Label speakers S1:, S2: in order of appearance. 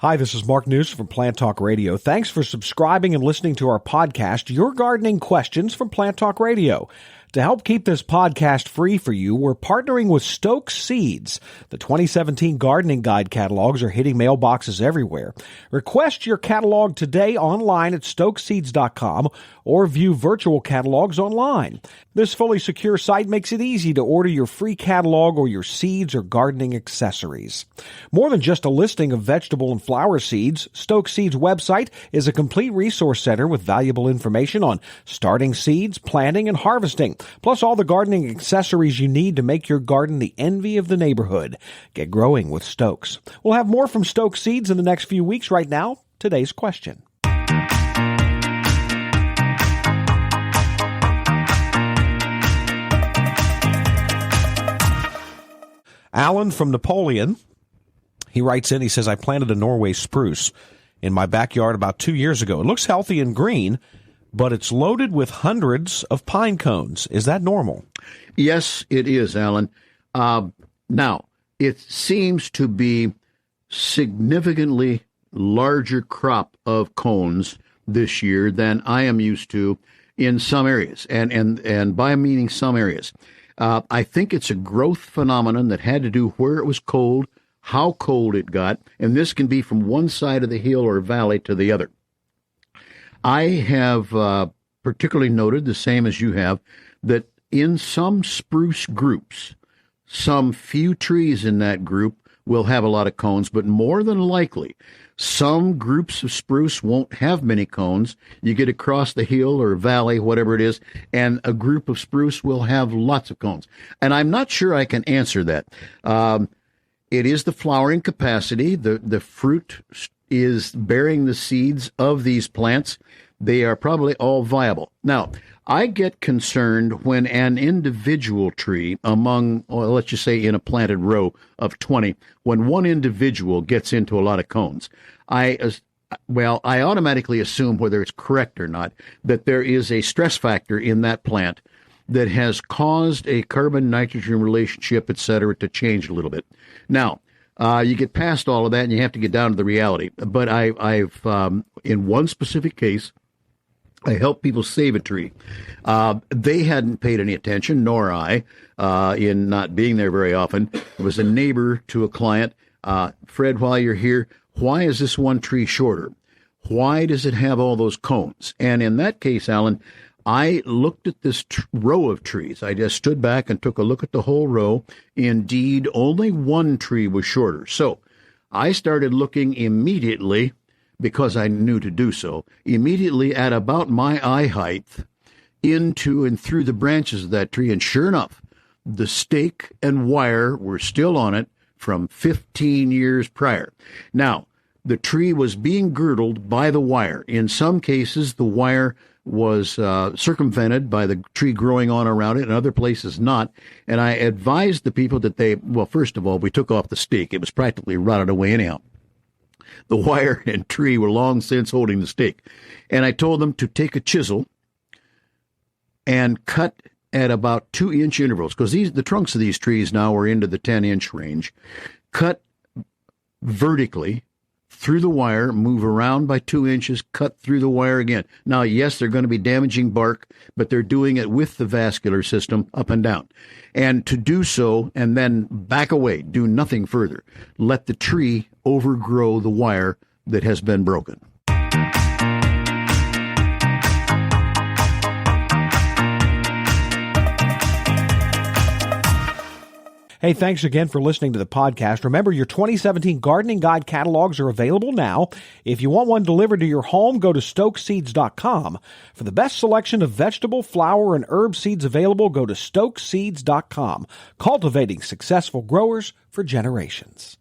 S1: Hi, this is Mark News from Plant Talk Radio. Thanks for subscribing and listening to our podcast, Your Gardening Questions from Plant Talk Radio. To help keep this podcast free for you, we're partnering with Stoke Seeds. The 2017 Gardening Guide catalogs are hitting mailboxes everywhere. Request your catalog today online at stokeseeds.com or view virtual catalogs online. This fully secure site makes it easy to order your free catalog or your seeds or gardening accessories. More than just a listing of vegetable and flower seeds, Stoke Seeds' website is a complete resource center with valuable information on starting seeds, planting, and harvesting, plus all the gardening accessories you need to make your garden the envy of the neighborhood. Get growing with Stokes. We'll have more from Stoke Seeds in the next few weeks. Right now, today's question. Alan from Napoleon, he writes in, he says, I planted a Norway spruce in my backyard about 2 years ago. It looks healthy and green, but it's loaded with hundreds of pine cones. Is that normal?
S2: Yes, it is, Alan. Now, it seems to be significantly larger crop of cones this year than I am used to in some areas, and by meaning some areas. I think it's a growth phenomenon that had to do where it was cold, how cold it got, and this can be from one side of the hill or valley to the other. I have particularly noted, the same as you have, that in some spruce groups, some few trees in that group will have a lot of cones, but more than likely, some groups of spruce won't have many cones. You get across the hill or valley, whatever it is, and a group of spruce will have lots of cones. And I'm not sure I can answer that. It is the flowering capacity. The fruit is bearing the seeds of these plants. They are probably all viable. Now, I get concerned when an individual tree among, well, let's just say in a planted row of 20, when one individual gets into a lot of cones. I automatically assume, whether it's correct or not, that there is a stress factor in that plant that has caused a carbon-nitrogen relationship, et cetera, to change a little bit. Now, you get past all of that and you have to get down to the reality. But I've in one specific case, I helped people save a tree. They hadn't paid any attention, nor I, in not being there very often. It was a neighbor to a client. Fred, while you're here, why is this one tree shorter? Why does it have all those cones? And in that case, Alan, I looked at this row of trees. I just stood back and took a look at the whole row. Indeed, only one tree was shorter. So I started looking immediately, because I knew to do so, immediately at about my eye height into and through the branches of that tree. And sure enough, the stake and wire were still on it from 15 years prior. Now, the tree was being girdled by the wire. In some cases, the wire was circumvented by the tree growing on around it, in other places not. And I advised the people that first of all, we took off the stake. It was practically rotted away anyhow. The wire and tree were long since holding the stake. And I told them to take a chisel and cut at about 2-inch intervals, because the trunks of these trees now are into the 10-inch range. Cut vertically through the wire, move around by 2 inches, cut through the wire again. Now, yes, they're going to be damaging bark, but they're doing it with the vascular system up and down. And to do so, and then back away, do nothing further. Let the tree overgrow the wire that has been broken.
S1: Hey, thanks again for listening to the podcast. Remember, your 2017 Gardening Guide catalogs are available now. If you want one delivered to your home, go to stokeseeds.com. For the best selection of vegetable, flower, and herb seeds available, go to stokeseeds.com. Cultivating successful growers for generations.